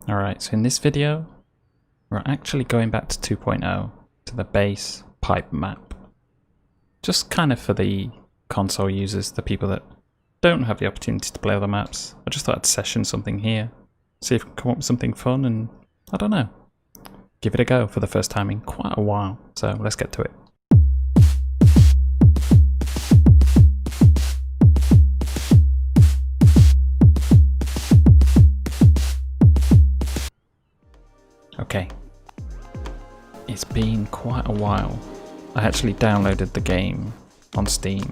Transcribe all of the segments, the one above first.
Alright, so in this video, we're actually going back to 2.0, to the base pipe map. Just kind of for the console users, the people that don't have the opportunity to play other maps. I just thought I'd session something here, see if we can come up with something fun and, I don't know, give it a go for the first time in quite a while. So let's get to it. Okay, it's been quite a while. I actually downloaded the game on Steam,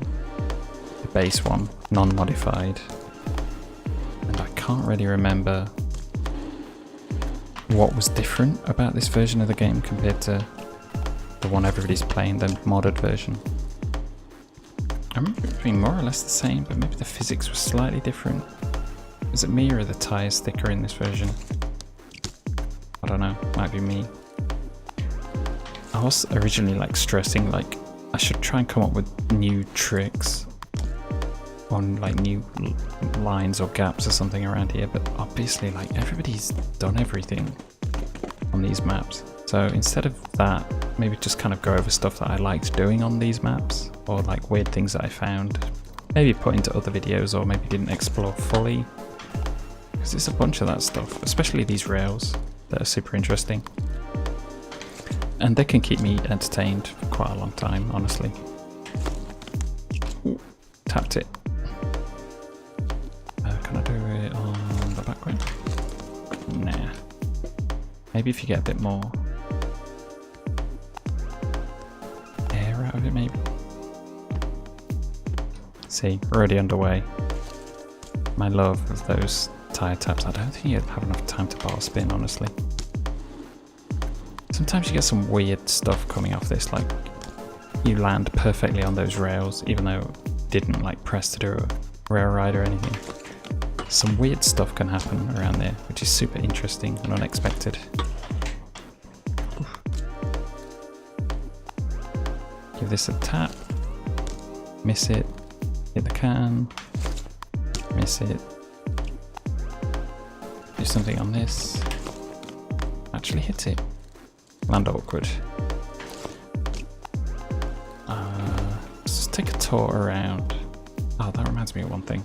the base one, non-modified, and I can't really remember what was different about this version of the game compared to the one everybody's playing, the modded version. I remember it being more or less the same, but maybe the physics was slightly different. Is it me or are the tyres thicker in this version? I don't know, might be me. I was originally stressing I should try and come up with new tricks on new lines or gaps or something around here, but obviously everybody's done everything on these maps. So instead of that, maybe just kind of go over stuff that I liked doing on these maps, or weird things that I found, maybe put into other videos or maybe didn't explore fully, because there's a bunch of that stuff, especially these rails that are super interesting. And they can keep me entertained for quite a long time, honestly. Ooh, tapped it. Can I do it on the background? Nah. Maybe if you get a bit more air out of it, maybe. See, already underway. My love of those tire taps. I don't think you'd have enough time to bar spin, honestly. Sometimes you get some weird stuff coming off this, you land perfectly on those rails, even though it didn't press to do a rail ride or anything. Some weird stuff can happen around there, which is super interesting and unexpected. Oof. Give this a tap, miss it, hit the can, miss it, do something on this, actually hit it. Land awkward. Let's just take a tour around. Oh, that reminds me of one thing.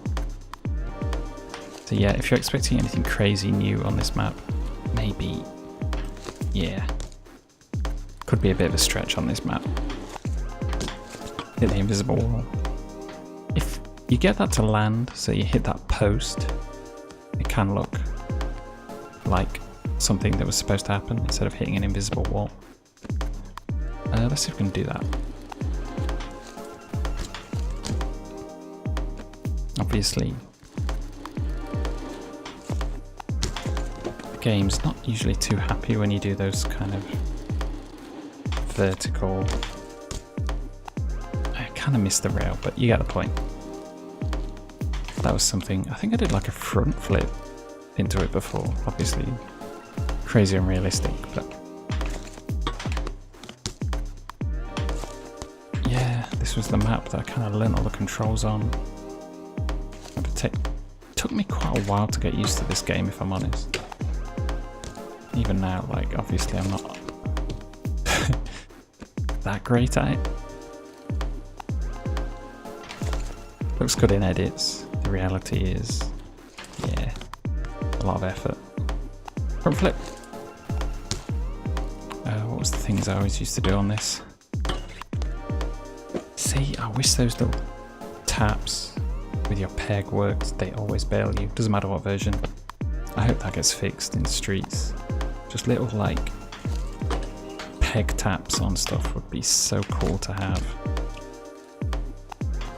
So yeah, if you're expecting anything crazy new on this map, maybe, yeah, could be a bit of a stretch on this map. Hit the invisible wall. If you get that to land, so you hit that post, it can look like something that was supposed to happen instead of hitting an invisible wall. Let's see if we can do that. Obviously, the game's not usually too happy when you do those kind of vertical. I kind of missed the rail, but you get the point. That was something, I think I did a front flip into it before, obviously. Crazy and realistic, but yeah, this was the map that I kind of learnt all the controls on. It took me quite a while to get used to this game, if I'm honest. Even now, obviously I'm not that great at it. Looks good in edits. The reality is, yeah, a lot of effort. Front flip. What was the things I always used to do on this? See, I wish those little taps with your peg worked. They always bail you. Doesn't matter what version. I hope that gets fixed in streets. Just little peg taps on stuff would be so cool to have.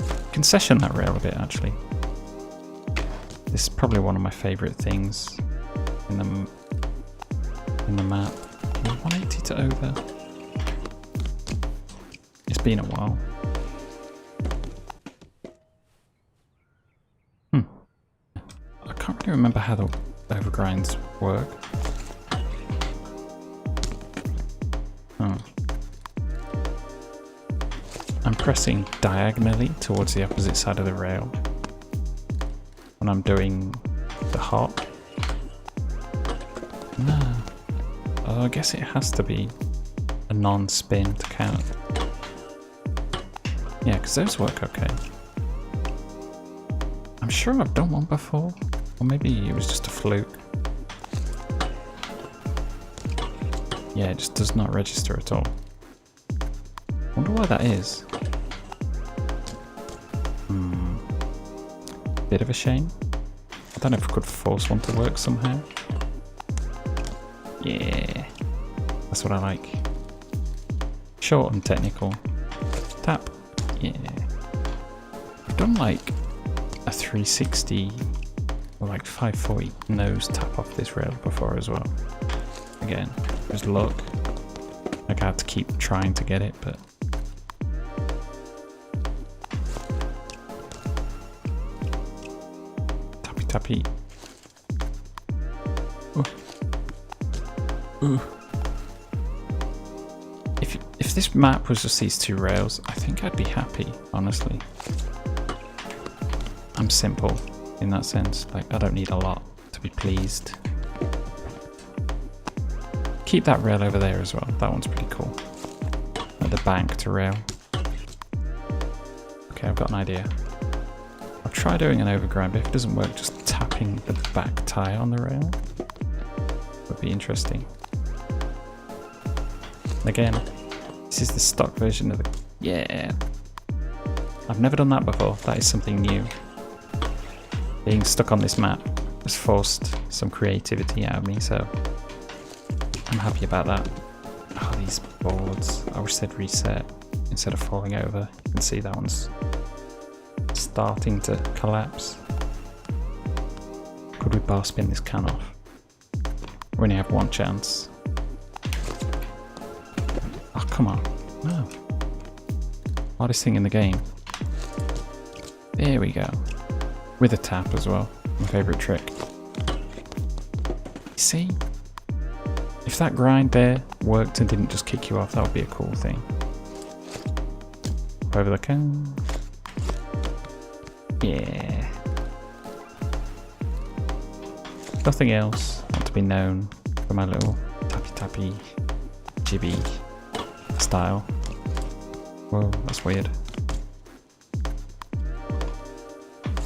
You can session that rail a bit actually. This is probably one of my favourite things in the map. 180 to over. It's been a while. I can't really remember how the overgrinds work. I'm pressing diagonally towards the opposite side of the rail when I'm doing the hop. No. Oh, I guess it has to be a non-spin to count. Yeah, because those work okay. I'm sure I've done one before. Or maybe it was just a fluke. Yeah, it just does not register at all. Wonder why that is. Bit of a shame. I don't know if I could force one to work somehow. Yeah, that's what I like. Short and technical. Tap. Yeah. I've done like a 360 or like 540 nose tap off this rail before as well. Again, just luck. Like I had to keep trying to get it, but tappy. Ooh. If this map was just these two rails, I think I'd be happy, honestly. I'm simple in that sense. Like I don't need a lot to be pleased. Keep that rail over there as well. That one's pretty cool. Like the bank to rail. Okay, I've got an idea. I'll try doing an overground, but if it doesn't work, just tapping the back tyre on the rail would be interesting. Again, this is the stock version of the... Yeah! I've never done that before. That is something new. Being stuck on this map has forced some creativity out of me, so I'm happy about that. Oh, these boards. I wish they'd reset instead of falling over. You can see that one's starting to collapse. Could we bar spin this can off? We only have one chance. Oh, come on. No. Hardest thing in the game. There we go. With a tap as well. My favourite trick. See? If that grind there worked and didn't just kick you off, that would be a cool thing. Over the can. Yeah. Nothing else. I want to be known for my little tappy jibby style. Whoa, that's weird.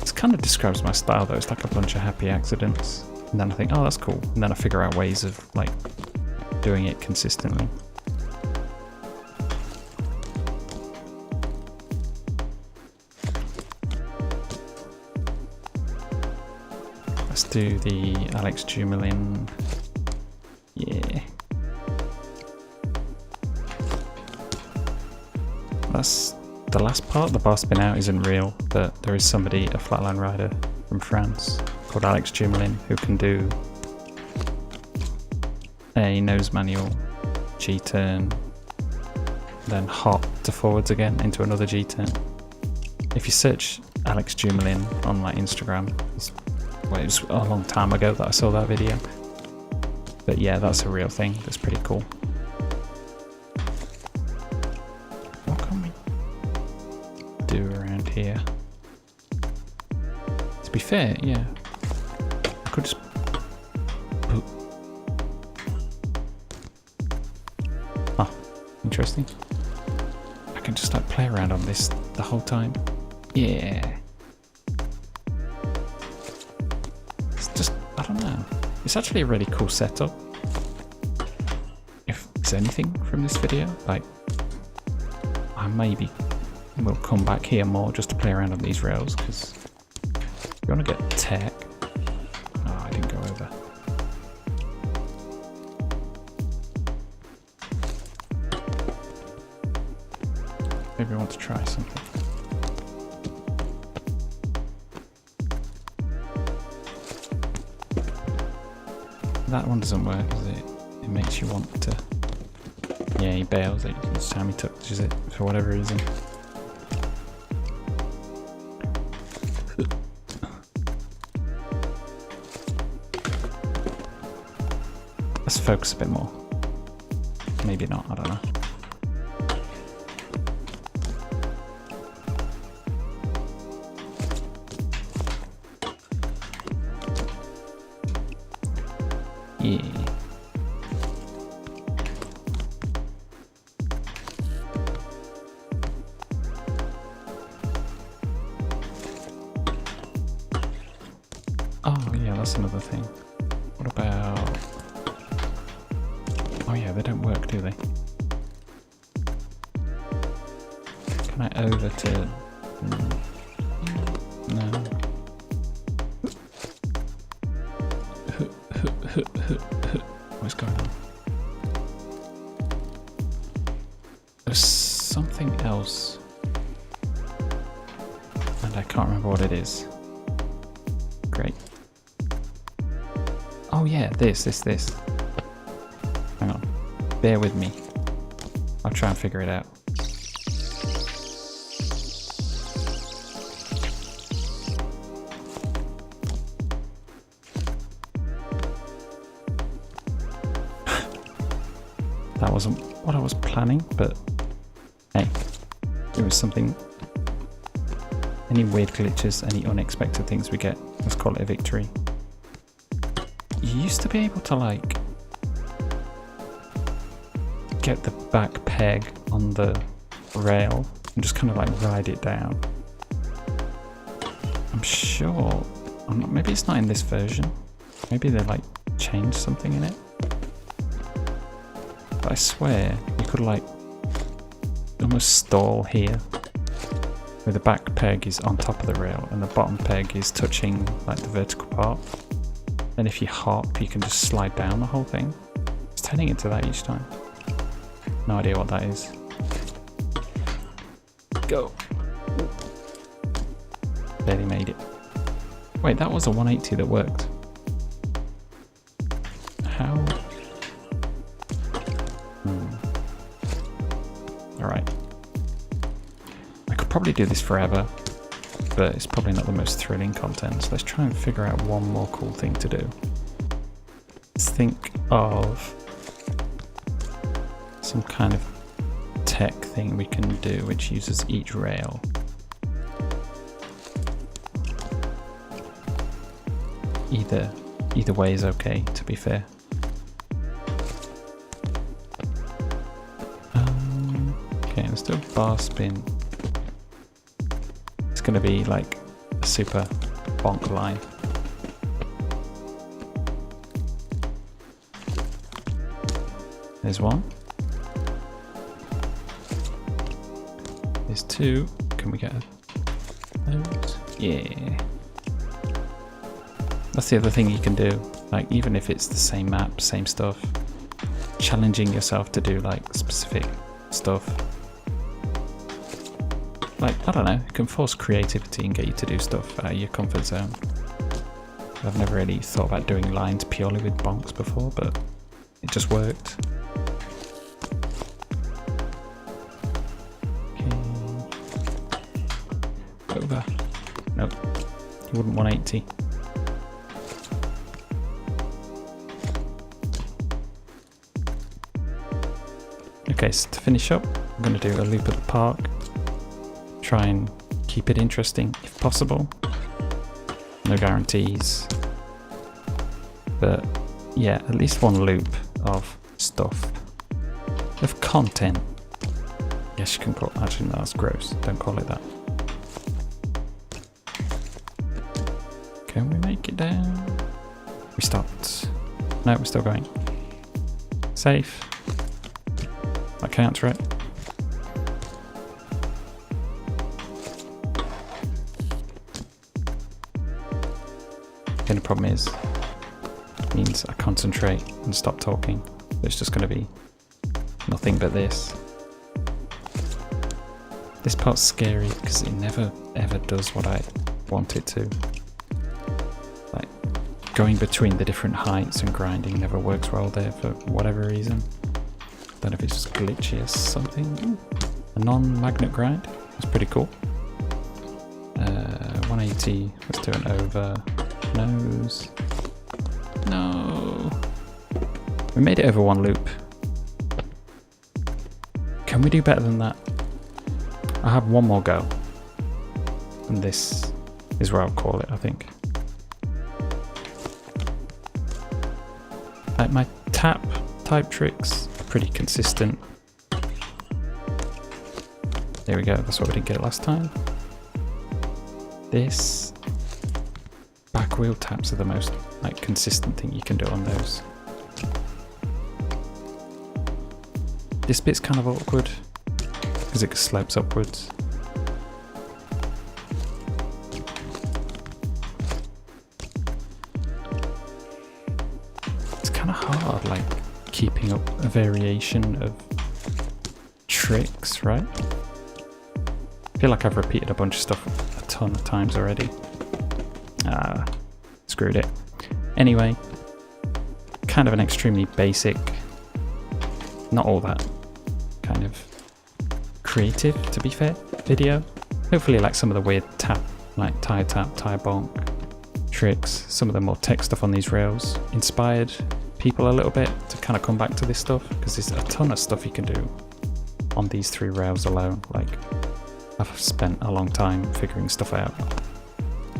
This kind of describes my style though. It's like a bunch of happy accidents. And then I think, oh, that's cool. And then I figure out ways of like doing it consistently. Let's do the Alex Jumelin. Yeah. That's the last part. The bar spin out isn't real, but there is somebody, a Flatland rider from France called Alex Jumelin, who can do a nose manual, G-turn, then hop to forwards again into another G-turn. If you search Alex Jumelin on my Instagram, well, it was a long time ago that I saw that video. But yeah, that's a real thing. That's pretty cool. What can we do around here? To be fair, yeah. I could just... Oh, interesting. I can just like play around on this the whole time. Yeah. I don't know. It's actually a really cool setup. If there's anything from this video, like I maybe will come back here more just to play around on these rails because you want to get tech. Oh, I didn't go over. Maybe I want to try something. That one doesn't work, does it? It makes you want to... Yeah, he bails it. Each time he touches it, for whatever reason. Let's focus a bit more. Maybe not, I don't know. Yeah. thing. What about... Oh yeah, they don't work, do they? Can I over to... No. What's going on? There's something else. And I can't remember what it is. Great. Oh yeah, this. Hang on. Bear with me. I'll try and figure it out. That wasn't what I was planning, but hey, it was something. Any weird glitches, any unexpected things we get, let's call it a victory. You used to be able to like get the back peg on the rail and just kind of like ride it down. I'm sure, maybe it's not in this version. Maybe they like changed something in it. But I swear you could like almost stall here, where the back peg is on top of the rail and the bottom peg is touching like the vertical part. And if you hop, you can just slide down the whole thing. It's turning into that each time. No idea what that is. Go. Barely made it. Wait, that was a 180 that worked. How? Alright. I could probably do this forever, but it's probably not the most thrilling content, so let's try and figure out one more cool thing to do. Let's think of some kind of tech thing we can do which uses each rail. Either way is okay, to be fair. Okay, let's do a bar spin. It's going to be like a super bonk line. There's one. There's two. Can we get those? Yeah. That's the other thing you can do. Like, even if it's the same map, same stuff, challenging yourself to do like specific stuff. Like, I don't know, it can force creativity and get you to do stuff out of your comfort zone. I've never really thought about doing lines purely with bonks before, but it just worked. Okay. Over. Nope. You wouldn't 180. Okay, so to finish up, I'm going to do a loop at the park. Try and keep it interesting if possible. No guarantees. But yeah, at least one loop of stuff. Of content. Yes, you can call it. Actually, no, that's gross. Don't call it that. Can we make it down? We stopped. No, we're still going. Safe. That counts, right? The only problem is, it means I concentrate and stop talking. It's just going to be nothing but this. This part's scary because it never ever does what I want it to. Like, going between the different heights and grinding never works well there for whatever reason. Don't know if it's just glitchy or something. Ooh, a non-magnet grind. That's pretty cool. 180. Let's do an over. Nose. No. We made it over one loop. Can we do better than that? I have one more go. And this is where I'll call it, I think. Like, my tap type tricks are pretty consistent. There we go, that's why we didn't get it last time. This back wheel taps are the most like consistent thing you can do on those. This bit's kind of awkward because it slopes upwards. It's kind of hard, like keeping up a variation of tricks, right? I feel like I've repeated a bunch of stuff a ton of times already. Screwed it. Anyway, kind of an extremely basic, not all that kind of creative, to be fair, video. Hopefully like some of the weird tap, like tire tap, tire bonk tricks, some of the more tech stuff on these rails inspired people a little bit to kind of come back to this stuff, because there's a ton of stuff you can do on these 3 rails alone. Like, I've spent a long time figuring stuff out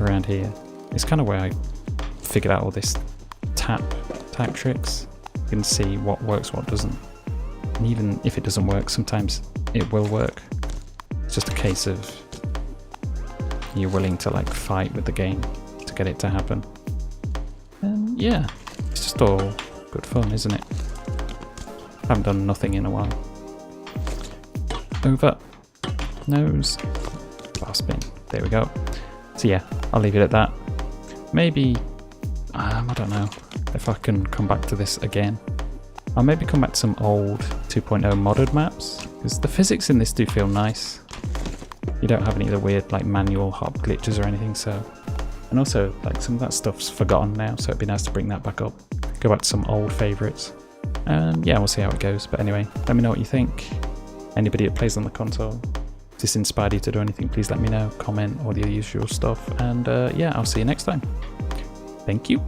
around here. It's kind of where I figured out all this type tricks. You can see what works, what doesn't. And even if it doesn't work, sometimes it will work. It's just a case of you're willing to like fight with the game to get it to happen. And yeah, it's just all good fun, isn't it? I haven't done nothing in a while. Over. Nose. Bar spin. There we go. So yeah, I'll leave it at that. Maybe, I don't know if I can come back to this again. I'll maybe come back to some old 2.0 modded maps, because the physics in this do feel nice. You don't have any of the weird like manual hop glitches or anything, so. And also like some of that stuff's forgotten now, so it'd be nice to bring that back up. Go back to some old favourites. And yeah, we'll see how it goes. But anyway, let me know what you think. Anybody that plays on the console, if this inspired you to do anything, please let me know. Comment, all the usual stuff. And yeah, I'll see you next time. Thank you.